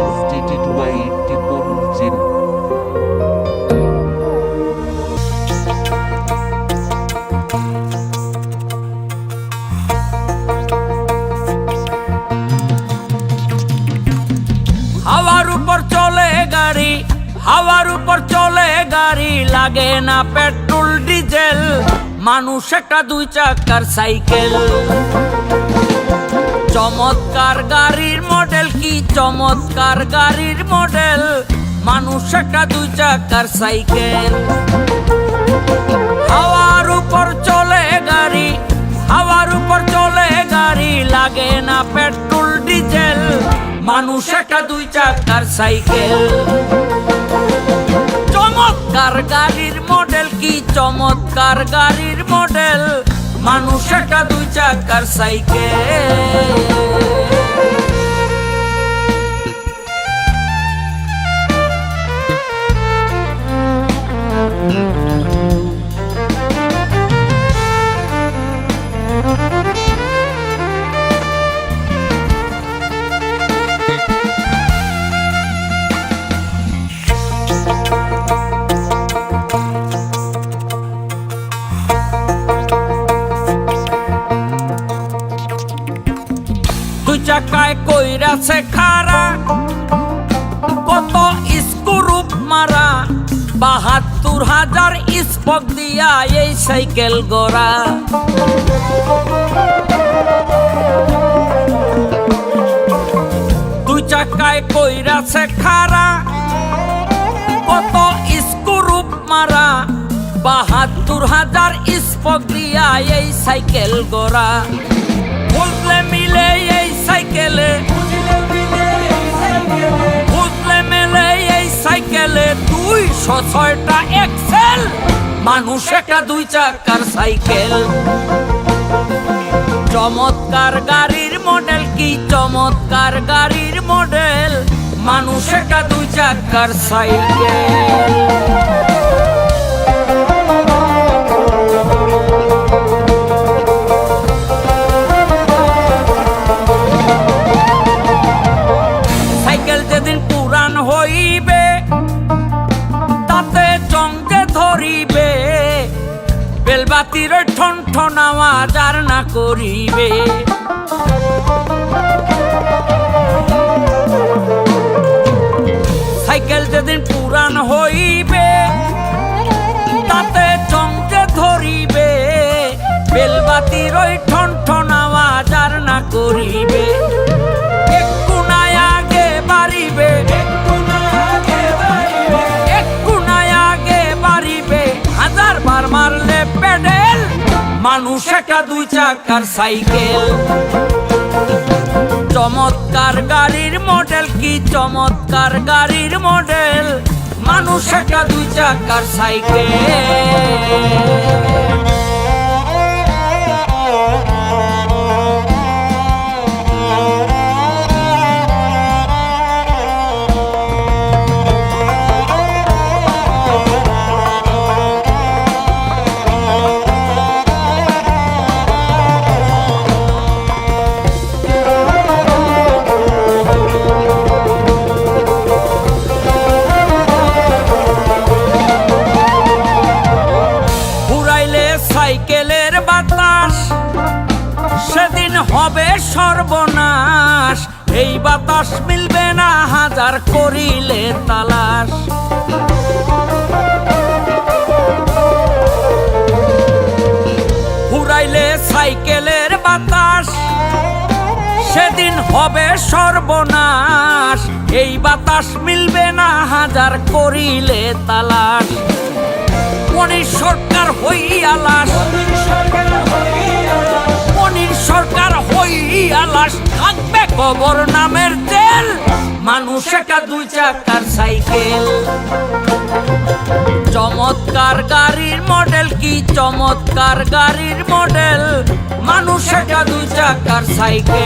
as stated by 8040. হাওয়ার উপর চলে গাড়ি, হাওয়ার উপর চলে গাড়ি, লাগে না পেট্রোল ডিজেল, মানুষ একটা দুই চাকার সাইকেল। চমৎকার গাড়ির মডেল, কি চমৎকার গাড়ির মডেল, মানুষ একটা দুই চাকার সাইকেল। হাওয়ার উপর চলে গাড়ি, হাওয়ার উপর চলে গাড়ি, লাগে না পেট্রোল ডিজেল, মানুষ একটা দুই চাকার সাইকেল। চমৎকার গাড়ির মডেল, কি চমৎকার গাড়ির মডেল, মানুষ একটা দুই চাকার সাইকেল। দুই চাকায় কইরাছে খাড়া, কত স্ক্রুপ মারা, ৭২,০০০ স্পক দিয়া এই সাইকেল গড়া। দুই চাকায় কইরাছে খাড়া, কত স্ক্রুপ মারা, ৭২,০০০ স্পক দিয়া এই সাইকেল গড়া। বুঝলে মিলে এই সাইকেলে, বুঝলে মিলে এই সাইকেলে ২০৬টা এক্সেল, মানুষ একটা দুই চাকার সাইকেল। চমৎকার গাড়ির মডেল, কি চমৎকার গাড়ির মডেল, মানুষ একটা দুই চাকার সাইকেল। যেদিন পুরান হইবে তাতে চমকে ধরিবে, বেলবাতির ঠন ঠন আওয়াজ আর না করিবে। সাইকেল যেদিন পুরান হইবে তাতে চমকে ধরিবে, বেলবাতির ঠন ঠন আওয়াজ আর না করিবে। মারলে পেডেল, মানুষ একটা দুই চাকার সাইকেল। চমৎকার গাড়ির মডেল, কি চমৎকার গাড়ির মডেল, মানুষ একটা দুই চাকার সাইকেল। সাইকেলের বাতাস সেদিন হবে সর্বনাশ, এই বাতাস মিলবে না হাজার করিলে তালাশ। ফুরাইলে সাইকেলের বাতাস সেদিন হবে সর্বনাশ, এই বাতাস মিলবে না হাজার করিলে তালাশ। মনির সরকার হইয়ালাস, মনির সরকার হইয়ালাস, থাকবে কবর নামের তেল, মানুষ একটা দুই চাকার সাইকেল। চমৎকার গাড়ির মডেল, কি চমৎকার গাড়ির মডেল, মানুষ একটা দুই চাকার সাইকেল।